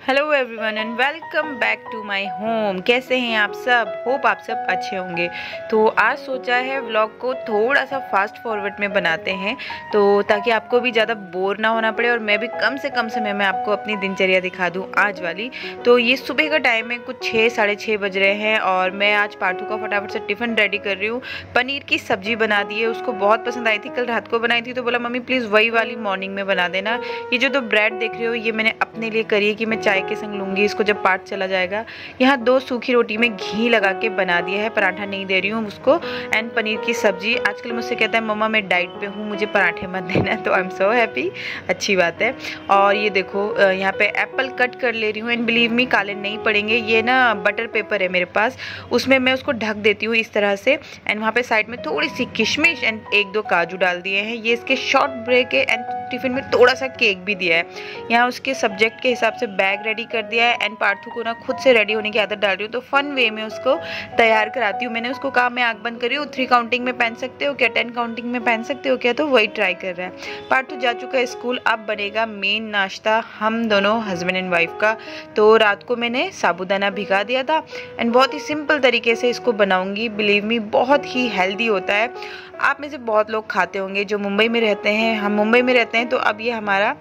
Hello everyone and welcome back to my home. कैसे हैं आप सब? होप आप सब अच्छे होंगे। तो आज सोचा है व्लॉग को थोड़ा सा फास्ट फॉरवर्ड में बनाते हैं, तो ताकि आपको भी ज़्यादा बोर ना होना पड़े और मैं भी कम से कम समय में आपको अपनी दिनचर्या दिखा दूं आज वाली। तो ये सुबह का टाइम है, कुछ 6-6:30 बज रहे हैं और मैं आज पार्थू का फटाफट से टिफ़िन रेडी कर रही हूँ। पनीर की सब्जी बना दी है, उसको बहुत पसंद आई थी, कल रात को बनाई थी, तो बोला मम्मी प्लीज़ वही वाली मॉर्निंग में बना देना। ये जो 2 ब्रेड देख रहे हो ये मैंने अपने लिए करी है कि मैं चाय के संग लूँगी इसको जब पार्ट चला जाएगा। यहाँ 2 सूखी रोटी में घी लगा के बना दिया है, पराठा नहीं दे रही हूँ उसको। एंड पनीर की सब्जी। आजकल मुझसे कहता है मम्मा मैं डाइट पे हूँ, मुझे पराठे मत देना, तो आई एम सो हैप्पी, अच्छी बात है। और ये देखो यहाँ पे एप्पल कट कर ले रही हूँ एंड बिलीव मी काले नहीं पड़ेंगे। ये ना बटर पेपर है मेरे पास, उसमें मैं उसको ढक देती हूँ इस तरह से। एंड वहाँ पे साइड में थोड़ी सी किशमिश एंड 1-2 काजू डाल दिए हैं। ये इसके शॉर्ट ब्रेक है एंड टिफ़िन में थोड़ा सा केक भी दिया है। यहाँ उसके सब्जेक्ट के हिसाब से बैग रेडी कर दिया है एंड पार्थू को ना खुद से रेडी होने की आदत डाल रही हूँ, तो फन वे में उसको तैयार कराती हूँ। मैंने उसको कहा मैं आँख बंद कर रही हूँ, 3 काउंटिंग में पहन सकते हो क्या, 10 काउंटिंग में पहन सकते हो क्या, तो वही ट्राई कर रहा है। पार्थू जा चुका है स्कूल, अब बनेगा मेन नाश्ता हम दोनों हस्बैंड एंड वाइफ का। तो रात को मैंने साबूदाना भिगा दिया था एंड बहुत ही सिंपल तरीके से इसको बनाऊंगी। बिलीव मी बहुत ही हेल्दी होता है। आप में से बहुत लोग खाते होंगे जो मुंबई में रहते हैं, हम मुंबई में रहते हैं, तो अब ये हमारा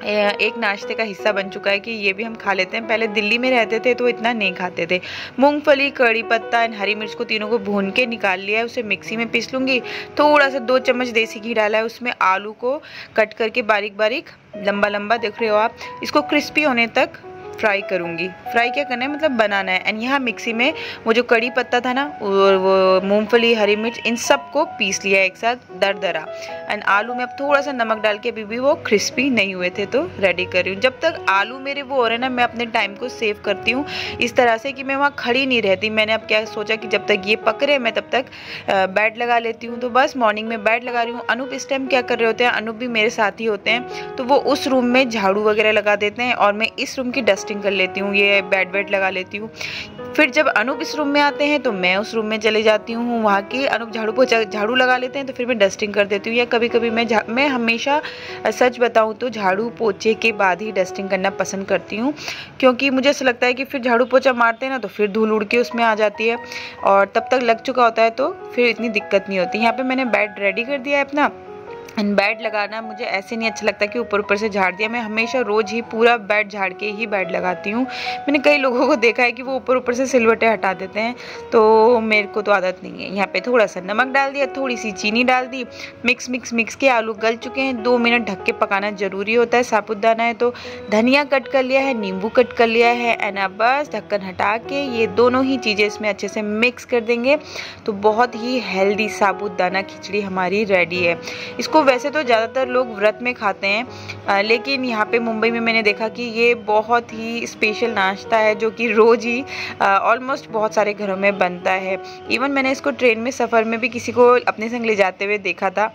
एक नाश्ते का हिस्सा बन चुका है कि ये भी हम खा लेते हैं। पहले दिल्ली में रहते थे तो इतना नहीं खाते थे। मूंगफली, कड़ी पत्ता एंड हरी मिर्च को तीनों को भून के निकाल लिया है, उसे मिक्सी में पीस लूँगी। थोड़ा सा 2 चम्मच देसी घी डाला है, उसमें आलू को कट करके बारीक बारीक लंबा लंबा देख रहे हो आप, इसको क्रिस्पी होने तक फ्राई करूँगी। फ्राई क्या करना है मतलब बनाना है। एंड यहाँ मिक्सी में वो जो कड़ी पत्ता था ना और वो मूंगफली, हरी मिर्च, इन सब को पीस लिया एक साथ दरदरा। एंड आलू में अब थोड़ा सा नमक डाल के अभी भी वो क्रिस्पी नहीं हुए थे तो रेडी कर रही हूँ। जब तक आलू मेरे वो हो रहे हैं ना, मैं अपने टाइम को सेव करती हूँ इस तरह से कि मैं वहाँ खड़ी नहीं रहती। मैंने अब क्या सोचा कि जब तक ये पक रहे मैं तब तक बेड लगा लेती हूँ। तो बस मॉर्निंग में बेड लगा रही हूँ। अनूप इस टाइम क्या कर रहे होते हैं, अनूप भी मेरे साथ ही होते हैं, तो वो उस रूम में झाड़ू वगैरह लगा देते हैं और मैं इस रूम की डस्टिंग कर लेती हूँ, ये बेड वेड लगा लेती हूँ। फिर जब अनूप इस रूम में आते हैं तो मैं उस रूम में चले जाती हूँ, वहाँ की अनूप झाड़ू लगा लेते हैं तो फिर मैं डस्टिंग कर देती हूँ। या कभी कभी मैं हमेशा सच बताऊँ तो झाड़ू पोछे के बाद ही डस्टिंग करना पसंद करती हूँ, क्योंकि मुझे ऐसा लगता है कि फिर झाड़ू पोछा मारते हैं ना तो फिर धूल उड़ के उसमें आ जाती है और तब तक लग चुका होता है तो फिर इतनी दिक्कत नहीं होती। यहाँ पे मैंने बेड रेडी कर दिया है अपना। एंड बेड लगाना मुझे ऐसे नहीं अच्छा लगता कि ऊपर ऊपर से झाड़ दिया। मैं हमेशा रोज़ ही पूरा बेड झाड़ के ही बेड लगाती हूँ। मैंने कई लोगों को देखा है कि वो ऊपर ऊपर से सिलवटें हटा देते हैं, तो मेरे को तो आदत नहीं है। यहाँ पे थोड़ा सा नमक डाल दिया, थोड़ी सी चीनी डाल दी, मिक्स के आलू गल चुके हैं। 2 मिनट ढक के पकाना ज़रूरी होता है, साबुदाना है तो। धनिया कट कर लिया है, नींबू कट कर लिया है एंड अब बस ढक्कन हटा के ये दोनों ही चीज़ें इसमें अच्छे से मिक्स कर देंगे तो बहुत ही हेल्दी साबुदाना खिचड़ी हमारी रेडी है। इसको वैसे तो ज़्यादातर लोग व्रत में खाते हैं, लेकिन यहाँ पे मुंबई में मैंने देखा कि ये बहुत ही स्पेशल नाश्ता है जो कि रोज़ ही ऑलमोस्ट बहुत सारे घरों में बनता है। इवन मैंने इसको ट्रेन में सफ़र में भी किसी को अपने संग ले जाते हुए देखा था,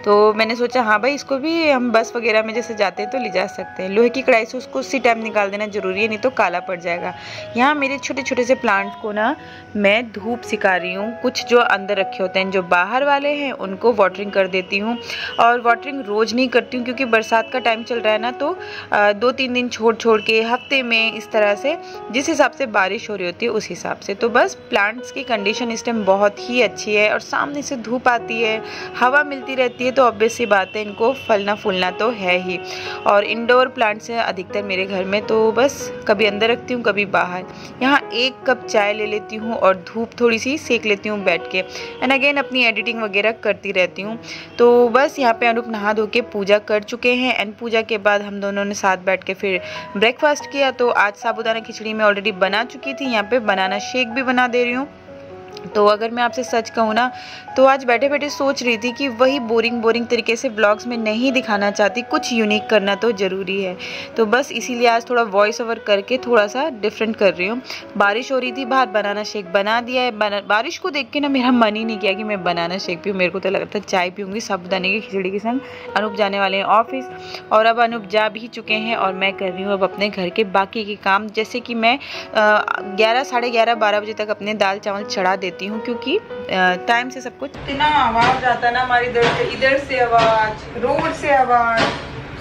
तो मैंने सोचा हाँ भाई इसको भी हम बस वगैरह में जैसे जाते हैं तो ले जा सकते हैं। लोहे की कढ़ाई से उसको उसी टाइम निकाल देना ज़रूरी है, नहीं तो काला पड़ जाएगा। यहाँ मेरे छोटे छोटे से प्लांट को ना मैं धूप सिखा रही हूँ। कुछ जो अंदर रखे होते हैं, जो बाहर वाले हैं, उनको वाटरिंग कर देती हूँ। और वाटरिंग रोज़ नहीं करती हूँ क्योंकि बरसात का टाइम चल रहा है ना, तो 2-3 दिन छोड़ के हफ्ते में इस तरह से जिस हिसाब से बारिश हो रही होती है उस हिसाब से। तो बस प्लांट्स की कंडीशन इस टाइम बहुत ही अच्छी है और सामने से धूप आती है, हवा मिलती रहती है, तो ऑब्वियस सी बात है इनको फलना फूलना तो है ही। और इंडोर प्लांट्स हैं अधिकतर मेरे घर में, तो बस कभी अंदर रखती हूँ कभी बाहर। यहाँ 1 कप चाय ले लेती हूँ और धूप थोड़ी सी सेक लेती हूँ बैठ के। एंड अगेन अपनी एडिटिंग वगैरह करती रहती हूँ। तो बस यहाँ पे अनूप नहा धो के पूजा कर चुके हैं एंड पूजा के बाद हम दोनों ने साथ बैठ के फिर ब्रेकफास्ट किया। तो आज साबूदाना खिचड़ी में ऑलरेडी बना चुकी थी, यहाँ पे बनाना शेक भी बना दे रही हूँ। तो अगर मैं आपसे सच कहूँ ना, तो आज बैठे बैठे सोच रही थी कि वही बोरिंग तरीके से व्लॉग्स में नहीं दिखाना चाहती, कुछ यूनिक करना तो ज़रूरी है। तो बस इसीलिए आज थोड़ा वॉइस ओवर करके थोड़ा सा डिफरेंट कर रही हूँ। बारिश हो रही थी बाहर, बनाना शेक बना दिया है। बारिश को देख के ना मेरा मन ही नहीं किया कि मैं बनाना शेक पीऊँ। मेरे को तो लगता है चाय पीऊँगी साबूदाने की खिचड़ी के संग। अनूप जाने वाले हैं ऑफिस और अब अनूप जा भी चुके हैं और मैं कर रही हूँ अब अपने घर के बाकी के काम। जैसे कि मैं 11, साढ़े 11, 12 बजे तक अपने दाल चावल चढ़ा देती हूँ, क्योंकि टाइम से सब कुछ। इतना आवाज आता है ना हमारी इधर से आवाज, रोड से आवाज,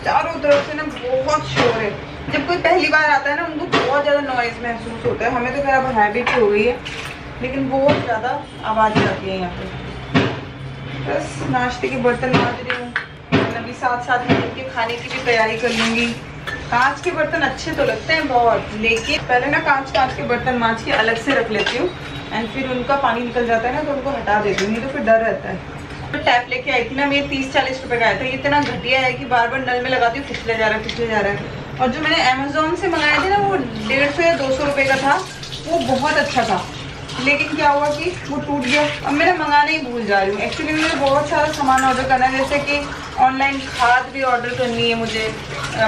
चारों तरफ से ना बहुत शोर है। जब कोई पहली बार आता है ना, उनको बहुत ज़्यादा नॉइज़ महसूस होता है। हमें तो खैर अब हैबिट हो गई है, लेकिन बहुत ज़्यादा आवाज़ आती है यहाँ पे। बस नाश्ते के बर्तन मांज रही हूँ, अभी साथ साथ में इनके खाने की भी तैयारी कर लूँगी। कांच के बर्तन अच्छे तो लगते हैं बहुत, लेकिन पहले ना कांच के बर्तन मांज के अलग से रख लेती हूँ, एंड फिर उनका पानी निकल जाता है ना, तो उनको हटा देती हूँ, नहीं तो फिर डर रहता है। तो टैप लेके आई थी ना, मेरे 30-40 रुपए का आया था। ये इतना घटिया है कि बार बार नल में लगाती हूँ, फिसले जा रहा है। और जो मैंने अमेजोन से मंगाए थे ना, वो 150 या 200 रुपए का था, वो बहुत अच्छा था। लेकिन क्या हुआ कि वो टूट गया। अब मैं मंगाना ही भूल जा रही हूँ। एक्चुअली मुझे बहुत सारा सामान ऑर्डर करना है, जैसे कि ऑनलाइन खाद भी ऑर्डर करनी है मुझे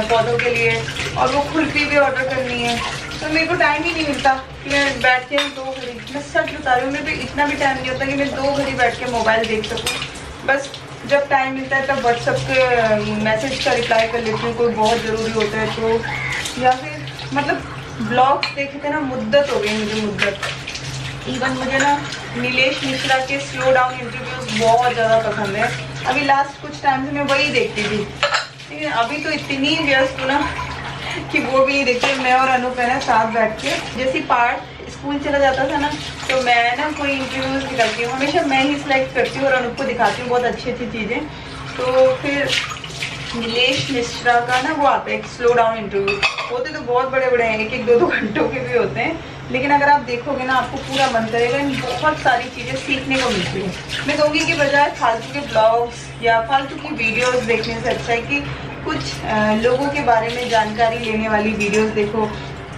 पौधों के लिए, और वो खुरपी भी ऑर्डर करनी है। तो मेरे को टाइम ही नहीं मिलता कि मैं बैठ के 2 घड़ी, मैं सच बता रही हूँ, मेरे को इतना भी टाइम नहीं होता कि मैं 2 घड़ी बैठ के मोबाइल देख सकूँ। बस जब टाइम मिलता है तब व्हाट्सएप के मैसेज का रिप्लाई कर लेती हूँ, कोई बहुत ज़रूरी होता है तो, या फिर मतलब ब्लॉग्स देखे थे ना, मुद्दत हो गई मुझे, मुद्दत। इवन मुझे ना नीलेश मिश्रा के स्लो डाउन इंटरव्यूज़ बहुत ज़्यादा पसंद है। अभी लास्ट कुछ टाइम से मैं वही देखती थी, लेकिन अभी तो इतनी व्यस्त हूँ ना कि वो भी नहीं देखते। मैं और अनूप है ना साथ बैठ के, जैसे पार्ट स्कूल चला जाता था ना, तो मैं ना कोई इंटरव्यूज़ निकालती हूँ, हमेशा मैं ही सिलेक्ट करती हूँ और अनूप को दिखाती हूँ बहुत अच्छी अच्छी चीज़ें। तो फिर नीलेश मिश्रा का ना वो आता है एक स्लो डाउन इंटरव्यू, होते तो बहुत बड़े बड़े हैं, 1-2 घंटों के भी होते हैं, लेकिन अगर आप देखोगे ना आपको पूरा मन करेगा, बहुत सारी चीज़ें सीखने को मिलती है। मैं कहूँगी कि बजाय फालतू के ब्लॉग्स या फालतू की वीडियोस देखने से अच्छा है कि कुछ लोगों के बारे में जानकारी लेने वाली वीडियोस देखो।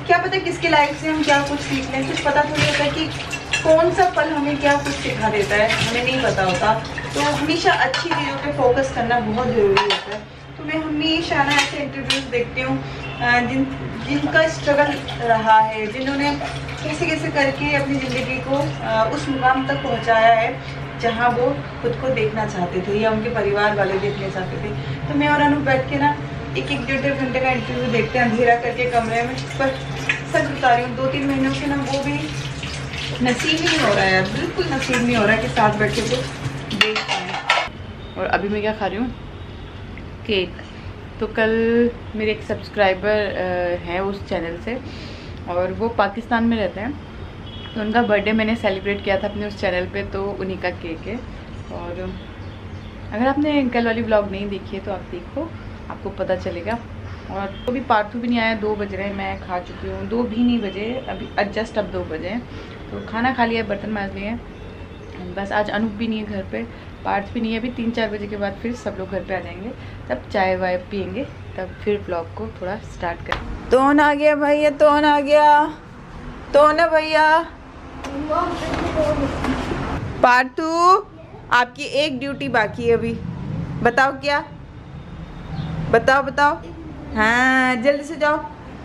क्या पता किसके लाइफ से हम क्या कुछ सीख लें, कुछ पता थोड़ी होता है कि कौन सा पल हमें क्या कुछ सिखा देता है, हमें नहीं पता होता। तो हमेशा अच्छी चीज़ों पे फोकस करना बहुत ज़रूरी होता है। तो मैं हमेशा ना ऐसे इंटरव्यूज़ देखती हूँ जिनका स्ट्रगल रहा है, जिन्होंने कैसे कैसे करके अपनी ज़िंदगी को उस मुकाम तक पहुँचाया है जहाँ वो खुद को देखना चाहते थे या उनके परिवार वाले देखना चाहते थे। तो मैं और अनु बैठ के ना 1-1 घंटे का इंटरव्यू देखते हैं अंधेरा करके कमरे में। पर सच बता रही हूँ 2-3 महीनों से ना वो भी नसीब ही नहीं हो रहा है, बिल्कुल नसीब नहीं हो रहा है कि साथ बैठ के कुछ देख पाएँ। और अभी मैं क्या खा रही हूँ, केक। तो कल मेरे एक सब्सक्राइबर हैं उस चैनल से, और वो पाकिस्तान में रहते हैं, तो उनका बर्थडे मैंने सेलिब्रेट किया था अपने उस चैनल पे, तो उन्हीं का केक है। और अगर आपने कल वाली व्लॉग नहीं देखी है तो आप देखो, आपको पता चलेगा। और तो भी पार्थू भी नहीं आया, 2 बज रहे हैं, मैं खा चुकी हूँ। 2 भी नहीं बजे अभी, जस्ट अब 2 बजे हैं। तो खाना खा लिया, बर्तन मांज लिए हैं, बस आज अनूप भी नहीं है घर पे, पार्थ भी नहीं है। अभी 3-4 बजे के बाद फिर सब लोग घर पे आ जाएंगे, तब चाय वाय पियेंगे, तब फिर ब्लॉग को थोड़ा स्टार्ट करें। तोन आ गया भैया, तोन आ गया, तोन है भैया। पार्थू आपकी एक ड्यूटी बाकी है अभी, बताओ क्या, बताओ बताओ। हाँ जल्दी से जाओ,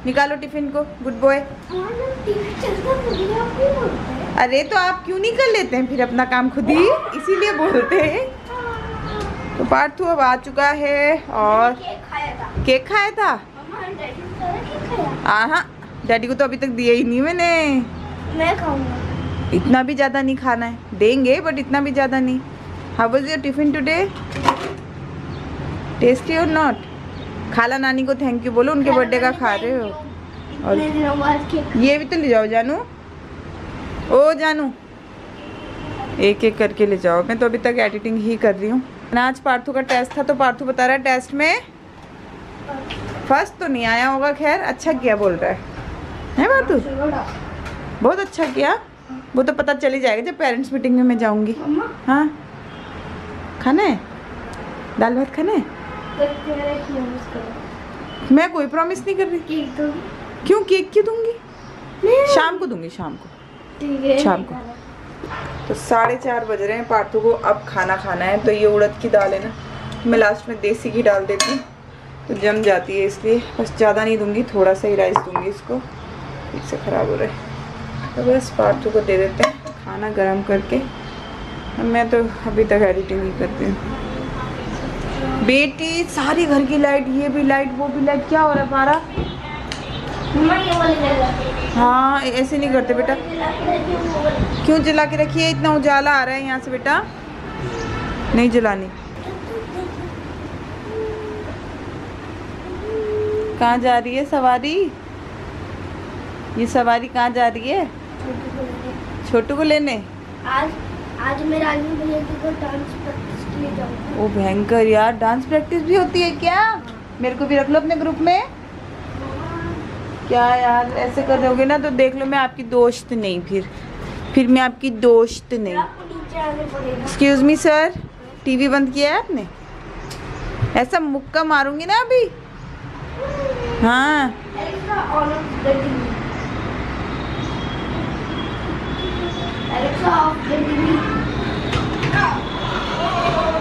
निकालो टिफिन को, गुड बॉय। अरे तो आप क्यों नहीं कर लेते हैं फिर अपना काम खुद ही, इसीलिए बोलते हैं। तो पार्थू अब आ चुका है और केक खाया था। हाँ डैडी को तो अभी तक दिया ही नहीं मैंने। मैं खाऊंगा। इतना भी ज़्यादा नहीं खाना है, देंगे बट इतना भी ज़्यादा नहीं। How was your tiffin today, tasty और नॉट? खाला नानी को थैंक यू बोलो, उनके बर्थडे का खा रहे हो। और ये भी तो ले जाओ जानू, ओ जानू एक एक करके ले जाओ। मैं तो अभी तक एडिटिंग ही कर रही हूँ। आज पार्थू का टेस्ट था, तो पार्थू बता रहा है टेस्ट में फर्स्ट तो नहीं आया होगा, खैर अच्छा किया बोल रहा है पार्थू? बहुत अच्छा किया। वो तो पता चल ही जाएगा जब पेरेंट्स मीटिंग में मैं जाऊंगी। हाँ खाना है, दाल भात खाना है। मैं कोई प्रॉमिस नहीं कर रही। क्यों केक क्यों दूंगी? शाम को दूंगी, शाम को, शाम को। तो 4:30 बज रहे हैं, पार्थू को अब खाना खाना है। तो ये उड़द की दाल है ना, मैं लास्ट में देसी घी डाल देती हूँ तो जम जाती है, इसलिए बस ज़्यादा नहीं दूंगी, थोड़ा सा ही राइस दूंगी इसको, ठीक से ख़राब हो रहा है। तो बस पार्थू को दे देते हैं खाना गरम करके। मैं तो अभी तक एडिटिंग ही करती हूँ। बेटी सारी घर की लाइट, ये भी लाइट वो भी लाइट, क्या हो रहा है पारा? हाँ ऐसे नहीं करते बेटा। क्यों जला के रखी है? इतना उजाला आ रहा है यहाँ से बेटा, नहीं जलानी। कहाँ जा रही है सवारी? ये सवारी कहाँ जा रही है? छोटू को लेने। आज मेरा आलू भैया को डांस प्रैक्टिस के लिए जाऊंगा। ओ भयंकर यार, डांस प्रैक्टिस भी होती है क्या? मेरे को भी रख लो अपने ग्रुप में। क्या यार ऐसे कर दोगे ना तो देख लो मैं आपकी दोस्त नहीं, फिर मैं आपकी दोस्त नहीं। एक्सक्यूज मी सर, टीवी बंद किया है आपने? ऐसा मुक्का मारूंगी ना अभी। हाँ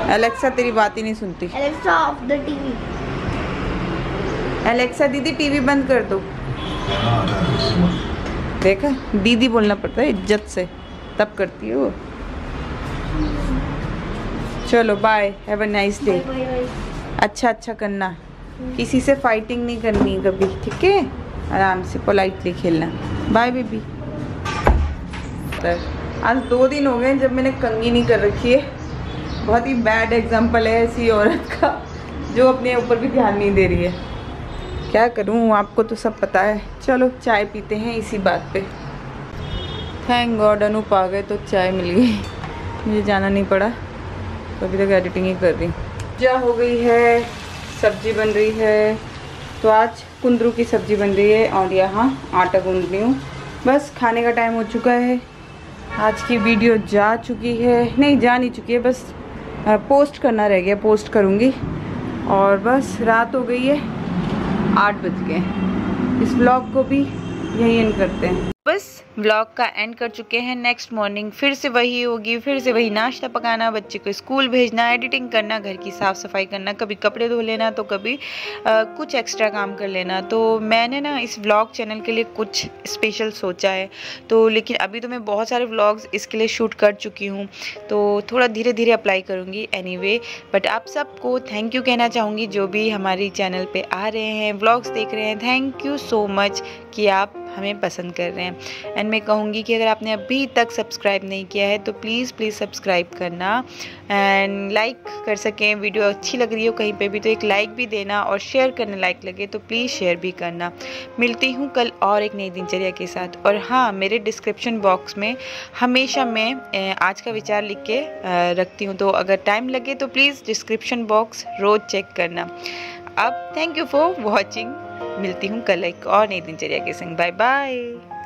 एलेक्सा तेरी बात ही नहीं सुनती। Alexa of the TV. Alexa दीदी टीवी बंद कर दो। देखा, दीदी बोलना पड़ता है इज्जत से, तब करती है वो। चलो bye, have a nice day. अच्छा करना, किसी से फाइटिंग नहीं करनी कभी, ठीक है? आराम से पोलाइटली खेलना। Bye baby. आज 2 दिन हो गए जब मैंने कंघी नहीं कर रखी है। बहुत ही बैड एग्जाम्पल है ऐसी औरत का जो अपने ऊपर भी ध्यान नहीं दे रही है। क्या करूं, आपको तो सब पता है। चलो चाय पीते हैं इसी बात पे। थैंक गॉड अनूप आ गए तो चाय मिल गई, मुझे जाना नहीं पड़ा। तो अभी तक एडिटिंग ही कर रही हूँ। पूजा हो गई है, सब्जी बन रही है। तो आज कुंदरू की सब्जी बन रही है और यहाँ आटा गूंद रही हूँ। बस खाने का टाइम हो चुका है। आज की वीडियो जा चुकी है, नहीं जा नहीं चुकी है, बस पोस्ट करना रह गया, पोस्ट करूँगी। और बस रात हो गई है, 8 बज गए। इस व्लॉग को भी यही एंड करते हैं। बस व्लॉग का एंड कर चुके हैं। नेक्स्ट मॉर्निंग फिर से वही होगी, फिर से वही नाश्ता पकाना, बच्चे को स्कूल भेजना, एडिटिंग करना, घर की साफ़ सफाई करना, कभी कपड़े धो लेना तो कभी कुछ एक्स्ट्रा काम कर लेना। तो मैंने ना इस व्लॉग चैनल के लिए कुछ स्पेशल सोचा है। तो लेकिन अभी तो मैं बहुत सारे व्लॉग्स इसके लिए शूट कर चुकी हूँ, तो थोड़ा धीरे धीरे अप्लाई करूँगी एनीवे। बट आप सबको थैंक यू कहना चाहूँगी जो भी हमारी चैनल पर आ रहे हैं, व्लॉग्स देख रहे हैं। थैंक यू सो मच कि आप हमें पसंद कर रहे हैं। एंड मैं कहूँगी कि अगर आपने अभी तक सब्सक्राइब नहीं किया है तो प्लीज़ सब्सक्राइब करना एंड लाइक कर सकें। वीडियो अच्छी लग रही हो कहीं पे भी तो एक लाइक भी देना, और शेयर करने लायक लगे तो प्लीज़ शेयर भी करना। मिलती हूँ कल और एक नई दिनचर्या के साथ। और हाँ, मेरे डिस्क्रिप्शन बॉक्स में हमेशा मैं आज का विचार लिख के रखती हूँ, तो अगर टाइम लगे तो प्लीज़ डिस्क्रिप्शन बॉक्स रोज़ चेक करना। अब थैंक यू फॉर वॉचिंग। मिलती हूँ कल एक और नई दिनचर्या के संग। Bye bye.